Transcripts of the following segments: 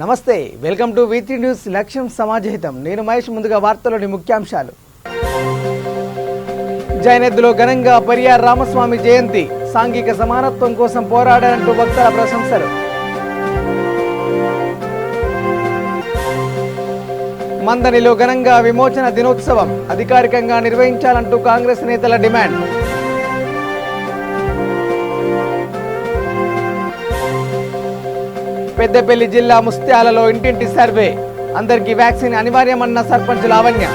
నమస్తే, welcome to V3 news లక్ష్యం సమాజహితం. నేను మహేష్. ముందుగా వార్తలోని ముఖ్యాంశాలు. జైనద్దులో ఘనంగా పెరియార్ రామస్వామి జయంతి. సాంఘిక సమానత్వం కోసం పోరాడారంటూ భక్తుల ప్రశంసలు. మందనిలో ఘనంగా విమోచన దినోత్సవం అధికారికంగా నిర్వహించాలంటూ కాంగ్రెస్ నేతల డిమాండ్. పెద్దపల్లి జిల్లా ముస్త్యాలలో ఇంటింటి సర్వే, అందరికీ వ్యాక్సిన్ అనివార్యమన్న సర్పంచ్ లావణ్య.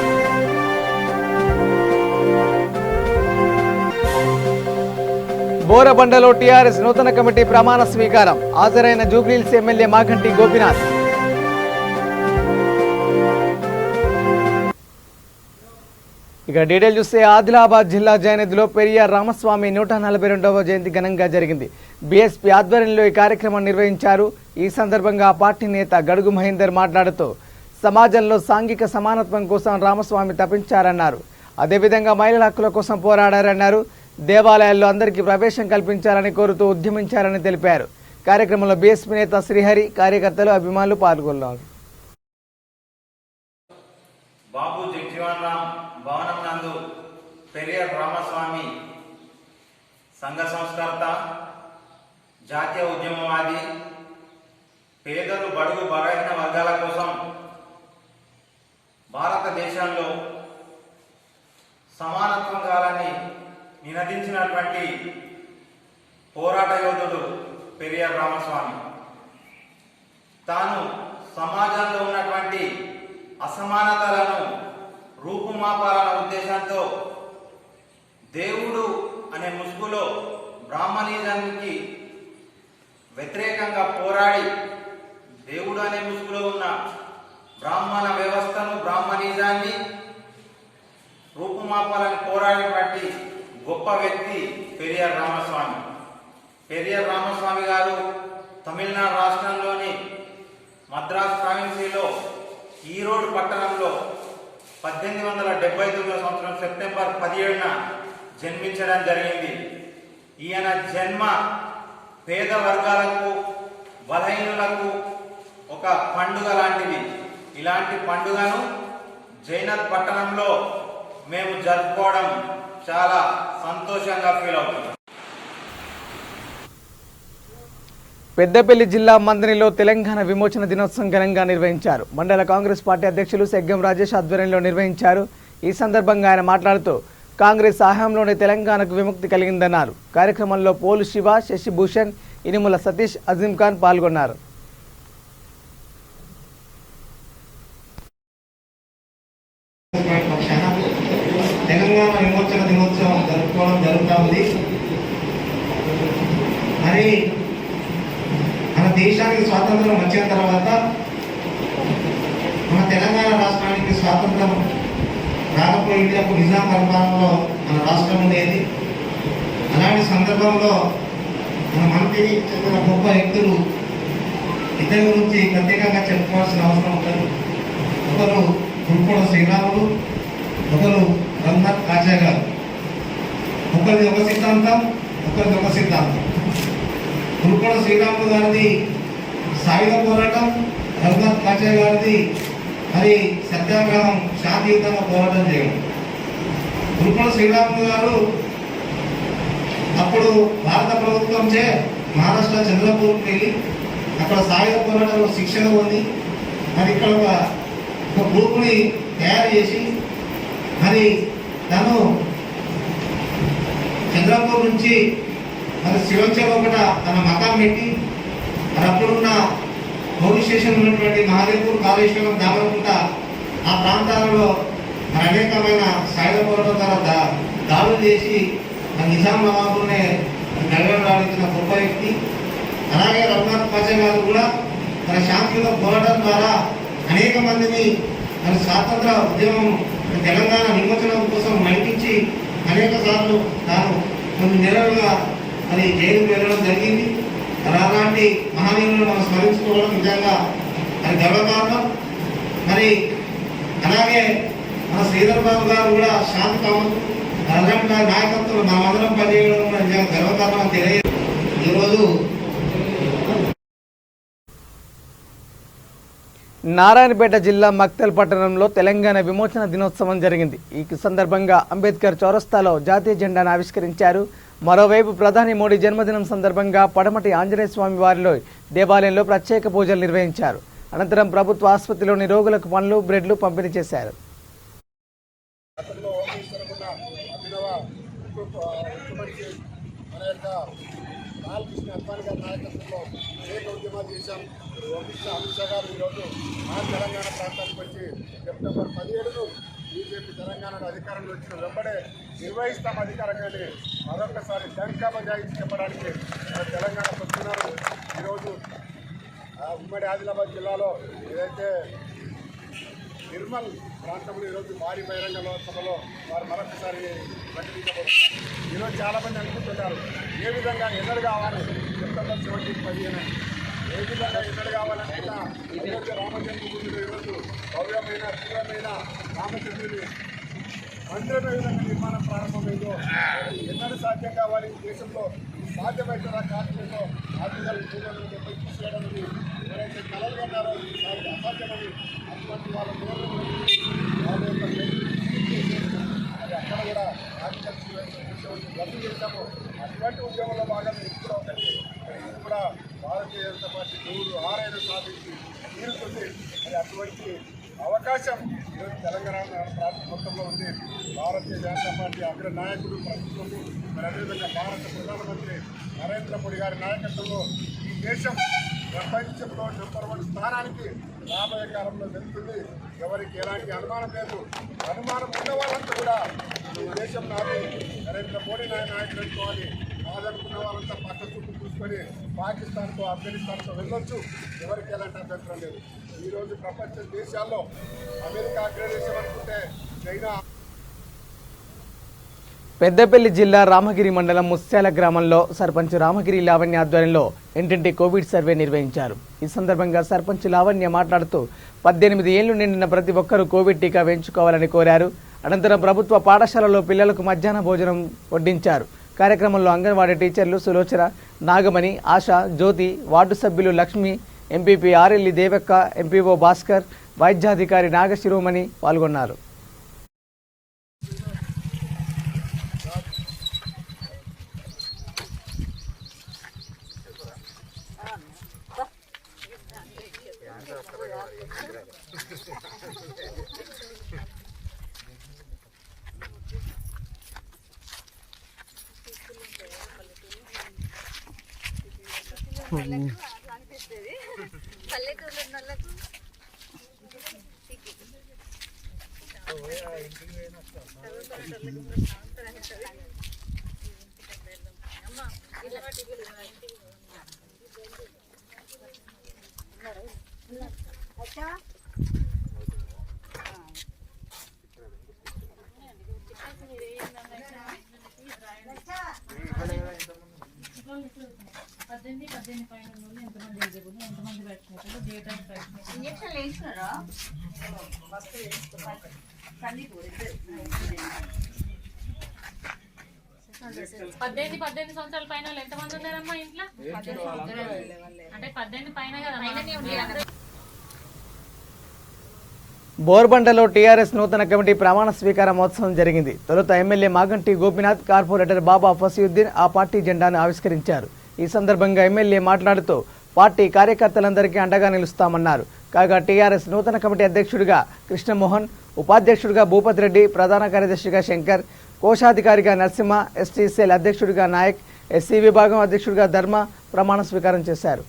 బోరబండలో టీఆర్ఎస్ నూతన కమిటీ ప్రమాణ స్వీకారం. హాజరైన జూబ్లీహిల్స్ ఎమ్మెల్యే మాగంటి గోపీనాథ్. ఇక డీటెయిల్ చూస్తే ఆదిలాబాద్ జిల్లా జైనద్దులో పెరియార్ రామస్వామి 142వ జయంతి ఘనంగా జరిగింది. బీఎస్పీ ఆధ్వర్యంలో ఈ కార్యక్రమం నిర్వహించారు. ఈ సందర్భంగా పార్టీ నేత గడుగు మహేందర్ మాట్లాడుతూ సమాజంలో సాంఘిక సమానత్వం కోసం రామస్వామి తపించారన్నారు. అదేవిధంగా మహిళల హక్కుల కోసం పోరాడారన్నారు. దేవాలయాల్లో అందరికీ ప్రవేశం కల్పించాలని కోరుతూ ఉద్యమించారని తెలిపారు. కార్యక్రమంలో బీఎస్పీ నేత శ్రీహరి, కార్యకర్తలు, అభిమానులు పాల్గొన్నారు. భవనం నందు పెరియార్ రామస్వామి సంఘ సంస్కర్త, జాతీయ ఉద్యమవాది, పేదలు, బడుగు బలహీన వర్గాల కోసం భారతదేశంలో సమానత్వం కావాలని నినదించినటువంటి పోరాట యోధుడు పెరియార్ రామస్వామి. తాను సమాజంలో ఉన్నటువంటి అసమానతలను రూపుమాపాలన్న ఉద్దేశంతో దేవుడు అనే ముసుగులో బ్రాహ్మణిజానికి వ్యతిరేకంగా పోరాడి దేవుడు అనే ముసుగులో ఉన్న బ్రాహ్మణ వ్యవస్థను, బ్రాహ్మణిజాన్ని రూపుమాపాలని పోరాడినటువంటి గొప్ప వ్యక్తి పెరియార్ రామస్వామి. పెరియార్ రామస్వామి గారు తమిళనాడు రాష్ట్రంలోని మద్రాస్ ప్రావిన్సీలో ఈరోడ్ పట్టణంలో 1879 సంవత్సరం సెప్టెంబర్ 17న జన్మించడం జరిగింది. ఈయన జన్మ పేద వర్గాలకు, బలహీనులకు ఒక పండుగ లాంటిది. ఇలాంటి పండుగను జైనత్ పట్టణంలో మేము జరుపుకోవడం చాలా సంతోషంగా ఫీల్ అవుతున్నాం. పెద్దపల్లి జిల్లా మందనిలో తెలంగాణ విమోచన దినోత్సవం ఘనంగా నిర్వహించారు. మండల కాంగ్రెస్ పార్టీ అధ్యక్షులు సెగ్గం రాజేష్ ఆధ్వర్యంలో నిర్వహించారు. ఈ సందర్భంగా ఆయన మాట్లాడుతూ కాంగ్రెస్ హయాంలోనే తెలంగాణకు విముక్తి కలిగిందన్నారు. కార్యక్రమంలో పోలు శివ, శశిభూషణ్, ఇనుముల సతీష్, అజీం ఖాన్ పాల్గొన్నారు. తెలంగాణ విమోచన దినోత్సవం జరుపుకోవడం జరుగుతుంది. మరి మన దేశానికి స్వాతంత్రం వచ్చిన తర్వాత మన తెలంగాణ రాష్ట్రానికి స్వాతంత్రం రాకపోయేటప్పుడు నిజాం పరిపాలనలో మన రాష్ట్రం ఉండేది. అలాంటి సందర్భంలో మన మంత్రికి చెందిన గొప్ప వ్యక్తులు ఇద్దరి గురించి ప్రత్యేకంగా చెప్పుకోవాల్సిన అవసరం ఉంటుంది. ఒకరు గురుకోడ శ్రీరాములు, ఒకరు రఘునాథ్ కాచా గారు. ఒకరిది ఒక సిద్ధాంతం, ఒకరిది ఒక సిద్ధాంతం. గురుకోడ శ్రీరాములు గారిది సాయుధ పోరాటం, రఘునాథ్ కాచా గారిది మరి సత్యాగ్రహం, శాంతియుతంగా పోరాటం చేయడం. గురుకోడ శ్రీరాములు గారు అప్పుడు భారత ప్రభుత్వంచే మహారాష్ట్ర చంద్రపూర్కి వెళ్ళి అక్కడ సాయుధ పోరాటంలో శిక్షణ పొంది మరి ఇక్కడ ఒక గ్రూప్ని తయారు చేసి మరి తను చంద్రపూర్ నుంచి మరి శివంచలో ఒకట తన మకాం పెట్టి మరి అప్పుడున్న పోలీస్ స్టేషన్ ఉన్నటువంటి మహాదేవ్పూర్, కాళేశ్వరం, దామరకుంట ఆ ప్రాంతాలలో మరి అనేకమైన సాయుధ పోరాటం ద్వారా దాడులు చేసి నిజాం నవాబునే గడవడాలించిన గొప్ప వ్యక్తి. అలాగే రఘునాథ్ కాచా గారు కూడా తన శాంతియుత పోరాటం ద్వారా అనేక మందిని మరి స్వాతంత్ర ఉద్యమం, తెలంగాణ విమోచనం కోసం నడిపించి అనేక సార్లు తాను కొన్ని నెలలుగా మరి జైలుకు వెళ్ళడం జరిగింది. మరి అలాంటి మహనీయులను మనం స్మరించుకోవడం నిజంగా అది గర్వకారణం. మరి అలాగే మన శ్రీధర్ బాబు గారు కూడా శాంతి కావచ్చు, అలాంటి నాయకత్వం మనమందరం పనిచేయడం కూడా నిజంగా గర్వకారణం తెలియదు. ఈరోజు నారాయణపేట జిల్లా మక్తల్ పట్టణంలో తెలంగాణ విమోచన దినోత్సవం జరిగింది. ఈ సందర్భంగా అంబేద్కర్ చౌరస్తాలో జాతీయ జెండాను ఆవిష్కరించారు. మరోవైపు ప్రధాని మోడీ జన్మదినం సందర్భంగా పడమటి ఆంజనేయ స్వామి వారిలో దేవాలయంలో ప్రత్యేక పూజలు నిర్వహించారు. అనంతరం ప్రభుత్వ ఆసుపత్రిలోని రోగులకు పండ్లు, బ్రెడ్లు పంపిణీ చేశారు. బాలకృష్ణ అద్వానీ గారి నాయకత్వంలో అనేక ఉద్యమాలు చేశాం. అమిత్ షా గారు ఈరోజు తెలంగాణ ప్రాంతానికి వచ్చి సెప్టెంబర్ 17ను బీజేపీ తెలంగాణలో అధికారంలో వచ్చిన వెంబడే నిర్వహిస్తాం అధికారంగానే మరొకసారి డంకా బజాయించి చెప్పడానికి తెలంగాణకు వస్తున్నారు. ఈరోజు ఉమ్మడి ఆదిలాబాద్ జిల్లాలో ఏదైతే నిర్మల్ ప్రాంతంలో ఈరోజు భారీ బహిరంగ సభలో వారు మరొకసారి ప్రకటించబడుతున్నారు. ఈరోజు చాలామంది అనుకుంటున్నారు ఏ విధంగా ఎన్నడు కావాలి సెప్టెంబర్ 15 ఏ విధంగా ఎన్నడు కావాలనుకున్నా ఈరోజు రామజన్మభూమిలో ఈరోజు భవ్యమైన తీవ్రమైన రామచంద్రుని మందిరమే విధంగా నిర్మాణం ప్రారంభమైందో ఎన్నడూ సాధ్యం కావాలి. దేశంలో సాధ్యమైతే కాశ్మీర్లో ఆర్థికాలు పూర్వలను తీసేయడం ఎవరైతే కలలు కన్నారో వారికి అసాధ్యమని అటువంటి వాళ్ళ వాళ్ళ యొక్క అది అక్కడ కూడా ఆర్టికల్స్ రద్దు చేశాము. అటువంటి ఉద్యమంలో భాగంగా ఇప్పుడు ఒకటి ఇది కూడా భారతీయ జనతా పార్టీ 106 సాధించి తీరుతుంది. అది అటువంటి అవకాశం ఈరోజు తెలంగాణ ప్రాంతం మొత్తంలో ఉంది. భారతీయ జనతా పార్టీ అగ్ర నాయకుడు ప్రభుత్వము మరి అదేవిధంగా భారత ప్రధానమంత్రి నరేంద్ర మోడీ గారి నాయకత్వంలో ఈ దేశం ప్రపంచంలో నంబర్ 1 స్థానానికి రాబోయే కాలంలో వెళ్తుంది. ఎవరికి ఎలాంటి అనుమానం లేదు. అనుమానం ఉన్న వాళ్ళంతా కూడా ఈ దేశం నాది నరేంద్ర మోడీ నాయకుడు అనుకోవాలి. కాదనుకున్న వాళ్ళంతా పక్క చుట్టూ చూసుకొని పాకిస్తాన్కో ఆఫ్ఘనిస్తాన్కో వెళ్ళొచ్చు. ఎవరికి ఎలాంటి అభ్యంతరం లేదు. ఈరోజు ప్రపంచ దేశాల్లో అమెరికా అగ్రదేశం అనుకుంటే చైనా. పెద్దపల్లి జిల్లా రామగిరి మండలం ముస్యాల గ్రామంలో సర్పంచ్ రామగిరి లావణ్య ఆధ్వర్యంలో ఇంటింటి కోవిడ్ సర్వే నిర్వహించారు. ఈ సందర్భంగా సర్పంచ్ లావణ్య మాట్లాడుతూ 18 ఏళ్లు నిండిన ప్రతి ఒక్కరూ కోవిడ్ టీకా వేయించుకోవాలని కోరారు. అనంతరం ప్రభుత్వ పాఠశాలలో పిల్లలకు మధ్యాహ్న భోజనం వడ్డించారు. కార్యక్రమంలో అంగన్వాడీ టీచర్లు సులోచన, నాగమణి, ఆశ, జ్యోతి, వార్డు సభ్యులు లక్ష్మి, ఎంపీపీ ఆరెల్లి దేవక్క, ఎంపీఓ భాస్కర్, వైద్యాధికారి నాగశిరోమణి పాల్గొన్నారు. ఇంజక్షన్ వేసుకున్నారా? 18 సంవత్సరాల పైన ఎంతమంది ఉన్నారమ్మా ఇంట్లో? అంటే 18 పైన కదా. బోర్బండలో టీఆర్ఎస్ నూతన కమిటీ ప్రమాణ స్వీకార మహోత్సవం జరిగింది. తొలుత ఎమ్మెల్యే మాగంటి గోపీనాథ్, కార్పొరేటర్ బాబా ఫసీయుద్దీన్ ఆ పార్టీ జెండాను ఆవిష్కరించారు. ఈ సందర్భంగా ఎమ్మెల్యే మాట్లాడుతూ పార్టీ కార్యకర్తలందరికీ అండగా నిలుస్తామన్నారు. కాగా టీఆర్ఎస్ నూతన కమిటీ అధ్యక్షుడిగా కృష్ణమోహన్, ఉపాధ్యక్షుడిగా భూపతి రెడ్డి, ప్రధాన కార్యదర్శిగా శంకర్, కోశాధికారిగా నరసింహ, ఎస్టీ సెల్ అధ్యక్షుడిగా నాయక్, ఎస్సీ విభాగం అధ్యక్షుడిగా ధర్మ ప్రమాణ స్వీకారం చేశారు.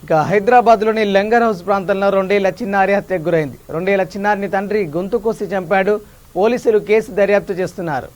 ఇక హైదరాబాద్లోని లంగర్ హౌస్ ప్రాంతంలో 2 ఏళ్ల చిన్నారి హత్యకు గురైంది. 2 ఏళ్ల చిన్నారిని తండ్రి గొంతు కోసి చంపాడు. పోలీసులు కేసు దర్యాప్తు చేస్తున్నారు.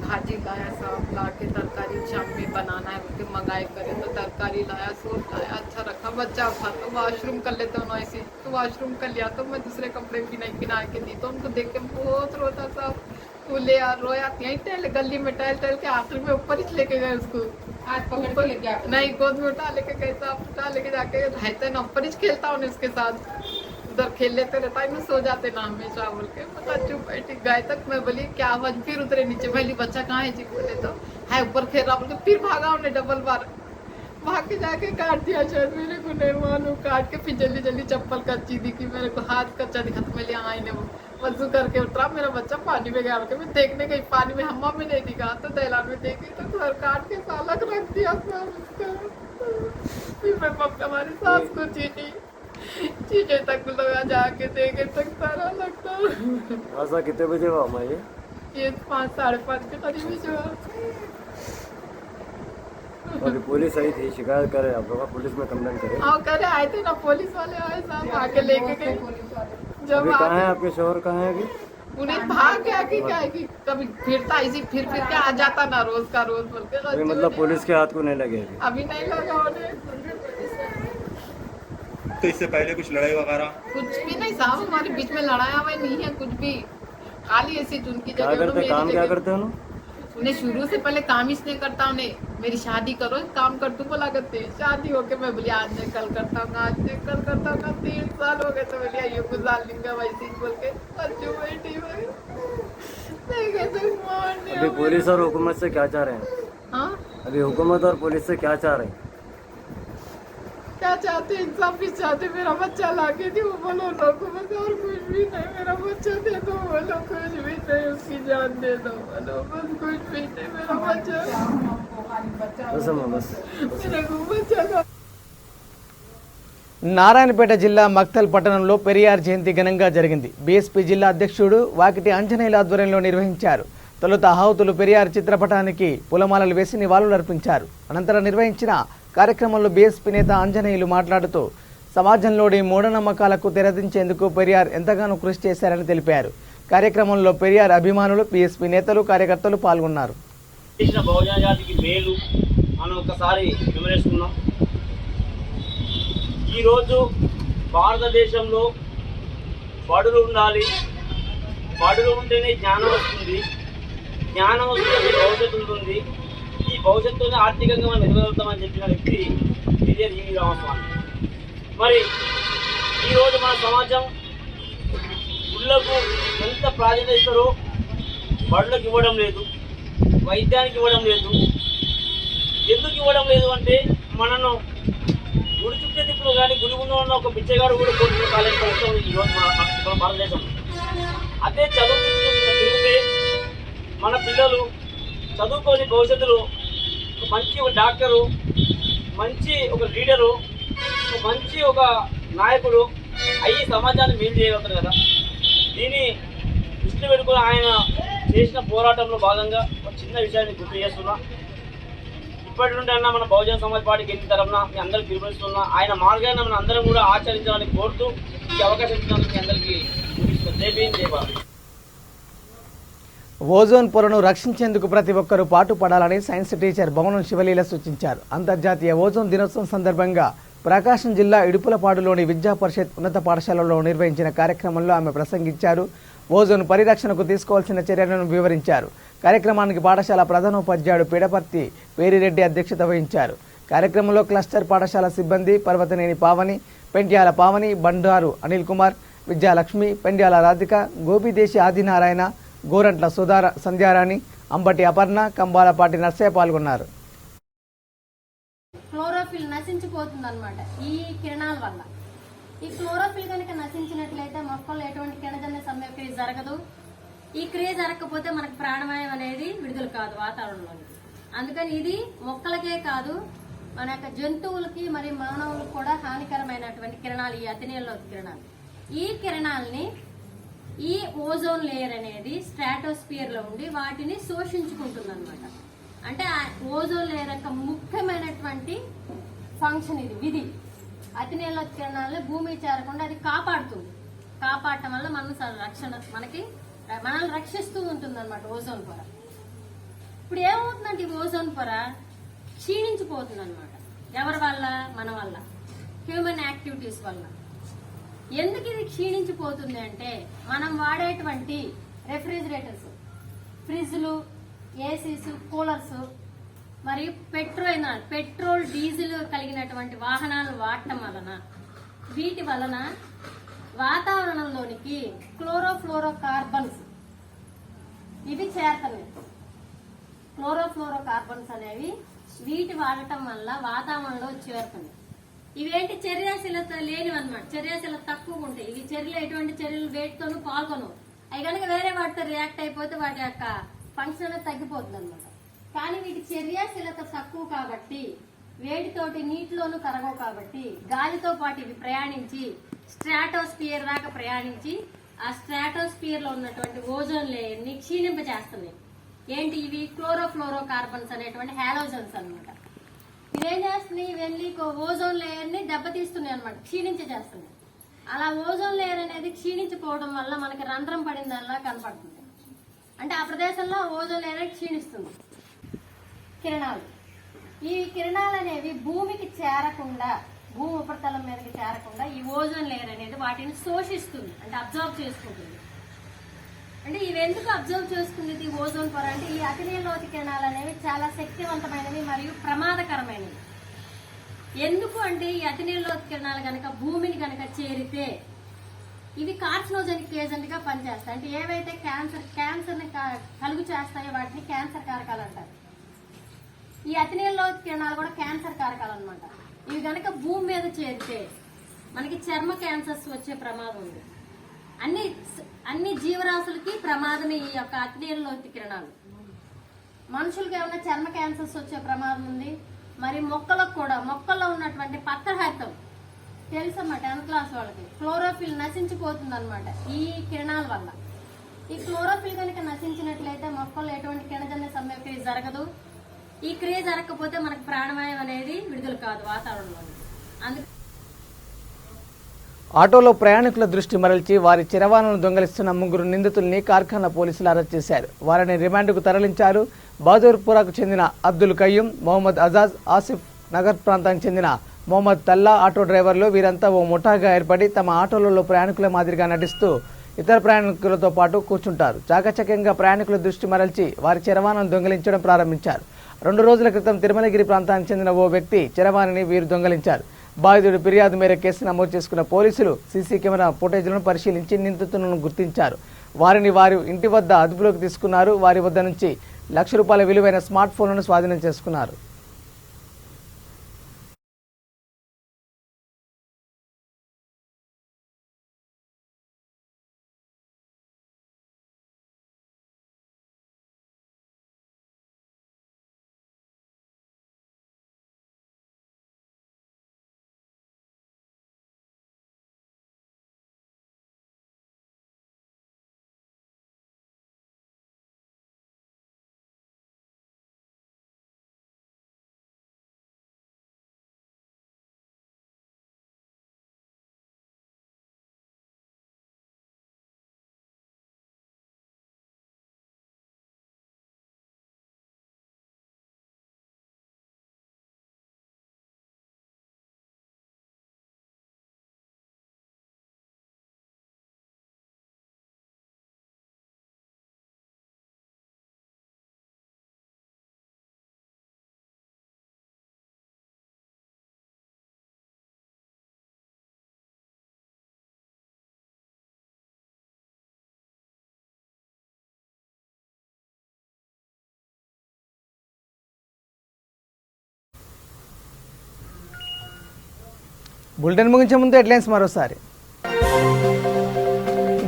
भाजी लाया सब ला के तरकारी शाम में बनाना है उसके मंगाई करे तो तरकारी लाया सूप लाया अच्छा रखा बच्चा था तो वॉशरूम कर लेते उन्होंने ऐसे तो वॉशरूम कर लिया तो मैं दूसरे कपड़े पिना के दी तो उनको देख के बहुत रोता था वो ले रोया यहीं टहल गली में टहल के आखिर में ऊपर ही लेके गए उसको हाथ पकड़ के लेके नहीं गोद में उठा लेके गए साहब उठा लेके जाके रहते ना ऊपर ही खेलता उन्हें उसके साथ उधर खेल लेते रहता है सो जाते ना हमेशा बोल के मतलब चुप बैठी गए तक मैं बोली क्या आवाज फिर उतरे नीचे पहली बच्चा कहाँ है जी बोले तो है ऊपर खेल रहा बोल के फिर भागा उन्हें डबल बार भाग के जाके काट दिया शायद मेरे को नहीं मालूम काट के फिर जल्दी चप्पल कच्ची दिखी मेरे को हाथ कच्चा दिखा तो मैं लिया आई ने वजू करके उतरा मेरा बच्चा पानी में गया मैं देखने गई पानी में हम्मा में नहीं दिखा तो दैलान में देखी तो घर काट के सालक रख दिया फिर मैं पप्पा हमारी सास को चीटे तक लगा जाके देखे तक सारा लगता ऐसा कितने बजे हुआ मैं ये 5 साढ़े 5 के करीब जो अभी पुलिस आई थी शिकायत करे आप लोग पुलिस में कंप्लेंट करे हाँ करे आए थे ना पुलिस वाले आए साहब आके लेके गए जब अभी कहाँ है आपके शोहर कहाँ है अभी उन्हें भाग गया कि क्या है कि कभी फिरता इसी फिर के आ जाता ना रोज का रोज बोल के अभी मतलब पुलिस के हाथ को नहीं लगे अभी नहीं लगा उन्हें तो इससे पहले कुछ लड़ाई वगैरह कुछ भी नहीं साहब हमारे बीच में लड़ाया हुआ नहीं है कुछ भी खाली ऐसी उनकी क्या जगह करते काम क्या करते हो उन्हें शुरू से पहले काम इसने करता उन्हें मेरी शादी करो काम कर तू बोला करते शादी होके मैं बोली आज नहीं कल करता हूँ आज नहीं कल करता हूँ 3 साल हो गए तो बोलिए ये गुजार लिंगा वैसे ही बोल के अच्छी बैठी हुई अभी पुलिस और हुकूमत से क्या चाह रहे हैं हाँ अभी हुकूमत और पुलिस से क्या चाह रहे हैं क्या चाहते इंसाफ भी चाहते मेरा बच्चा लाके दी वो बोलो लोगों में और कुछ भी नहीं मेरा बच्चा दे दो बोलो कुछ भी नहीं उसकी जान दे दो बोलो बस कुछ भी नहीं मेरा बच्चा बस मेरा को बच्चा दो। నారాయణపేట జిల్లా మక్తల్ పట్టణంలో పెరియార్ జయంతి ఘనంగా జరిగింది. బీఎస్పీ జిల్లా అధ్యక్షుడు వాకిటి ఆంజనేయుల ఆధ్వర్యంలో నిర్వహించారు. తొలుత ఆహుతులు పెరియార్ చిత్రపటానికి పూలమాలలు వేసి నివాళులర్పించారు. అనంతరం నిర్వహించిన కార్యక్రమంలో బీఎస్పీ నేత ఆంజనేయులు మాట్లాడుతూ సమాజంలోని మూఢనమ్మకాలకు తెరదించేందుకు పెరియార్ ఎంతగానో కృషి చేశారని తెలిపారు. కార్యక్రమంలో పెరియార్ అభిమానులు బీఎస్పీ నేతలు కార్యకర్తలు పాల్గొన్నారు. బహుజన జాతికి మేలు మనం ఒకసారి విమర్శిస్తున్నాం. ఈరోజు భారతదేశంలో బడులు ఉండాలి, బడులు ఉంటేనే జ్ఞానం వస్తుంది, జ్ఞానం వస్తే భవిష్యత్తు ఉంటుంది, ఈ భవిష్యత్తుని ఆర్థికంగా మనం ఎదగలుగుతామని చెప్పిన వ్యక్తి విజయ్ ఈవి రామస్వామి. మరి ఈరోజు మన సమాజం గుళ్ళకు ఎంత ప్రాధాన్యత ఇస్తారో బడులకు ఇవ్వడం లేదు, వైద్యానికి ఇవ్వడం లేదు. ఎందుకు ఇవ్వడం లేదు అంటే మనను గుడి చుట్టే తిప్పులు కానీ గుడి ముందు ఉన్న ఒక బిచ్చగాడు కూడా కోరుకునే కాలేజ్ ప్రభుత్వం ఈరోజు మన భారతదేశం. అదే చదువు తిరిగితే మన పిల్లలు చదువుకొని భవిష్యత్తులో మంచి ఒక డాక్టరు, మంచి ఒక లీడరు, మంచి ఒక నాయకుడు అయ్యి సమాజాన్ని మేలు చేయగలుగుతారు కదా. దీన్ని దృష్టి పెట్టుకుని ఆయన చేసిన పోరాటంలో భాగంగా ఒక చిన్న విషయాన్ని గుర్తు చేస్తున్నా. ఇప్పటి నుండి అన్న మన బహుజన సమాజ్ పార్టీకి ఎన్ని తరఫున మీ అందరికి పిలుపునిస్తున్నా. ఆయన మార్గాన్ని మనం అందరం కూడా ఆచరించాలని కోరుతూ ఈ అవకాశం ఇచ్చినందుకు మీ అందరికీ జై భీమ్ జై భారత్. ఓజోన్ పొరను రక్షించేందుకు ప్రతి ఒక్కరూ పాటుపడాలని సైన్స్ టీచర్ భవనం శివలీల సూచించారు. అంతర్జాతీయ ఓజోన్ దినోత్సవం సందర్భంగా ప్రకాశం జిల్లా ఇడుపులపాడులోని విద్యా పరిషత్ ఉన్నత పాఠశాలలో నిర్వహించిన కార్యక్రమంలో ఆమె ప్రసంగించారు. ఓజోన్ పరిరక్షణకు తీసుకోవాల్సిన చర్యలను వివరించారు. కార్యక్రమానికి పాఠశాల ప్రధానోపాధ్యాయుడు పీడపర్తి పేరిరెడ్డి అధ్యక్షత వహించారు. కార్యక్రమంలో క్లస్టర్ పాఠశాల సిబ్బంది పర్వతనేని పావని, పెండ్యాల పావని, బండారు అనిల్ కుమార్, విద్యాలక్ష్మి, పెండ్యాల రాధిక, గోపిదేశి ఆదినారాయణ, గోరంట్ల సంధ్యారాణి, అంబటి అపర్ణ, కంబాలపాటి నర్సయ్య పాల్గొన్నారు. క్లోరోఫిల్ నశించిపోతుంది అనమాట ఈ కిరణాల వల్ల. ఈ క్లోరోఫిల్ కనుక నశించినట్లయితే మొక్కల్లో ఎటువంటి కిరణజన్య సంయోక్రియ జరగదు. ఈ క్రియ జరగకపోతే మనకు ప్రాణవాయువు అనేది విడుదల కాదు వాతావరణంలోనికి. అందుకని ఇది మొక్కలకే కాదు మన యొక్క జంతువులకి మరియు మానవులకు కూడా హానికరమైనటువంటి కిరణాలు ఈ అతినీల కిరణాలు. ఈ కిరణాలని ఈ ఓజోన్ లేయర్ అనేది స్ట్రాటోస్ఫియర్ లో ఉండి వాటిని శోషించుకుంటుంది అనమాట. అంటే ఆ ఓజోన్ లేయర్ యొక్క ముఖ్యమైనటువంటి ఫంక్షన్ ఇది, విధి. అతినీల కిరణాలను భూమి చేరకుండా అది కాపాడుతుంది. కాపాడటం వల్ల మనల్ని రక్షిస్తూ ఉంటుంది అనమాట ఓజోన్ పొర. ఇప్పుడు ఏమవుతుందంటే ఈ ఓజోన్ పొర క్షీణించిపోతుంది అనమాట. ఎవరి వల్ల? మన వల్ల, హ్యూమన్ యాక్టివిటీస్ వల్ల. ఎందుకు ఇది క్షీణించిపోతుంది అంటే మనం వాడేటువంటి రెఫ్రిజిరేటర్స్, ఫ్రిడ్జ్లు, ఏసీస్, కూలర్స్ మరియు పెట్రోల్ డీజిల్ కలిగినటువంటి వాహనాలు వాడటం వలన వీటి వలన వాతావరణంలోనికి క్లోరోఫ్లోరోకార్బన్స్ ఇవి చేరుతున్నాయి. క్లోరోఫ్లోరోకార్బన్స్ అనేవి వీటి వాడటం వల్ల వాతావరణంలో చేరుతుంది. ఇవేంటి? చర్యాశీలత లేనివన్నమాట. చర్యాశీలత తక్కువగా ఉంటాయి. ఇవి చర్యలు ఎటువంటి చర్యలు వేటితోనూ పాల్గొనవు. అవి కనుక వేరే వాటితో రియాక్ట్ అయిపోతే వాటి యొక్క ఫంక్షన్ అనేది తగ్గిపోతుంది అనమాట. కానీ వీటి చర్యాశీలత తక్కువ కాబట్టి వేడితోటి నీటిలోనూ కరగవు కాబట్టి గాలితో పాటు ఇవి ప్రయాణించి స్ట్రాటోస్ఫియర్ దాకా ప్రయాణించి ఆ స్ట్రాటోస్ఫియర్ లో ఉన్నటువంటి ఓజోన్ లేయర్ ని క్షీణింపజేస్తున్నాయి. ఏంటి ఇవి? క్లోరోఫ్లోరోకార్బన్స్ అనేటువంటి హాలోజన్స్ అనమాట. ఇదేం చేస్తున్నాయి? ఇవన్నీ ఓజోన్ లేయర్ ని దెబ్బతీస్తున్నాయి అనమాట, క్షీణించేస్తున్నాయి. అలా ఓజోన్ లేయర్ అనేది క్షీణించిపోవడం వల్ల మనకి రంధ్రం పడిందల్లా కనపడుతుంది. అంటే ఆ ప్రదేశంలో ఓజోన్ లేయర్ క్షీణిస్తుంది. కిరణాలు, ఈ కిరణాలు అనేవి భూమికి చేరకుండా, భూమి ఉపరితలం మీదకి చేరకుండా ఈ ఓజోన్ లేయర్ అనేది వాటిని శోషిస్తుంది, అంటే అబ్జర్వ్ చేసుకుంటుంది. అంటే ఇవి ఎందుకు అబ్జర్వ్ చేసుకునేది ఓజోన్ పొర అంటే ఈ అతినీలోతి కిరణాలు అనేవి చాలా శక్తివంతమైనవి మరియు ప్రమాదకరమైనవి. ఎందుకు అంటే ఈ అతినీలోతి కిరణాలు కనుక భూమిని కనుక చేరితే ఇవి కార్సినోజెనిక్ ఏజెంట్ గా పనిచేస్తాయి. అంటే ఏవైతే క్యాన్సర్ ని కలుగు చేస్తాయో వాటిని క్యాన్సర్ కారకాలు అంటారు. ఈ అతినీలోతి కిరణాలు కూడా క్యాన్సర్ కారకాలు అనమాట. ఇవి కనుక భూమి మీద చేరితే మనకి చర్మ క్యాన్సర్స్ వచ్చే ప్రమాదం ఉంది. అన్ని జీవరాశులకి ప్రమాదమే ఈ యొక్క అతినీలోతి కిరణాలు. మనుషులకి ఏమైనా చర్మ క్యాన్సర్స్ వచ్చే ప్రమాదం ఉంది. మరి మొక్కలకు కూడా, మొక్కల్లో ఉన్నటువంటి పత్రహరితం తెలుసమ్మా 10th క్లాస్ వాళ్ళకి, క్లోరోఫిల్ నశించిపోతుంది అనమాట ఈ కిరణాల వల్ల. ఈ క్లోరోఫిల్ కనుక నశించినట్లయితే మొక్కల్లో ఎటువంటి కిరణజన్య సంయోక్రియ జరగదు. ఈ క్రియ జరగకపోతే మనకు ప్రాణవాయువు అనేది విడుదల కాదు వాతావరణంలో. ఆటోలో ప్రయాణికుల దృష్టి మరల్చి వారి చరవాణాలను దొంగలిస్తున్న 3 నిందితుల్ని కార్ఖానా పోలీసులు అరెస్ట్ చేశారు. వారిని రిమాండ్కు తరలించారు. బహదూర్పురాకు చెందిన అబ్దుల్ కయ్యూం, మొహమ్మద్ అజాజ్, ఆసిఫ్ నగర్ ప్రాంతానికి చెందిన మొహమ్మద్ తల్లా ఆటో డ్రైవర్లు. వీరంతా ఓ ముఠాగా ఏర్పడి తమ ఆటోలలో ప్రయాణికుల మాదిరిగా నటిస్తూ ఇతర ప్రయాణికులతో పాటు కూర్చుంటారు. చాకచక్యంగా ప్రయాణికుల దృష్టి మరల్చి వారి చరవాణాలను దొంగిలించడం ప్రారంభించారు. 2 రోజుల క్రితం తిరుమలగిరి ప్రాంతానికి చెందిన ఓ వ్యక్తి చరవాణిని వీరు దొంగిలించారు. బాధితుడి ఫిర్యాదు మేరకు కేసు నమోదు చేసుకున్న పోలీసులు సీసీ కెమెరా ఫుటేజ్లను పరిశీలించి నిందితులను గుర్తించారు. వారిని వారి ఇంటి వద్ద అదుపులోకి తీసుకున్నారు. వారి వద్ద నుంచి ₹1,00,000 విలువైన స్మార్ట్ ఫోన్లను స్వాధీనం చేసుకున్నారు. బులెటిన్ ముగించే ముందు హెడ్లైన్స్ మరోసారి.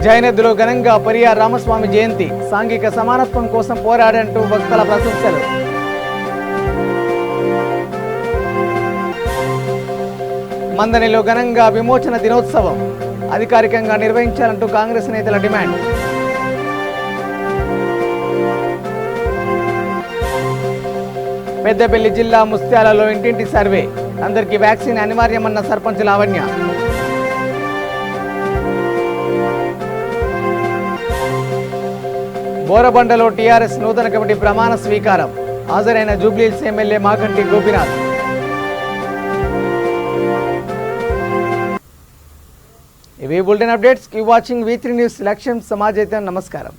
జైనద్దులో ఘనంగా పెరియార్ రామస్వామి జయంతి, సాంఘిక సమానత్వం కోసం పోరాడంటూ భక్తుల ప్రశంసలు. మందనిలో ఘనంగా విమోచన దినోత్సవం అధికారికంగా నిర్వహించాలంటూ కాంగ్రెస్ నేతల డిమాండ్. పెద్దపల్లి జిల్లా ముస్త్యాలలో ఇంటింటి సర్వే, అందరికీ వ్యాక్సిన్ అనివార్యమన్న సర్పంచ్ లావణ్య. బోరబండలో టీఆర్ఎస్ నూతన కమిటీ ప్రమాణ స్వీకారం, హాజరైన జూబ్లీహిల్స్ ఎమ్మెల్యే మాగంటి గోపీనాథ్. ఇవి bulletin updates. Keep watching V3 news. లక్ష్యం సమాజైతం. నమస్కారం.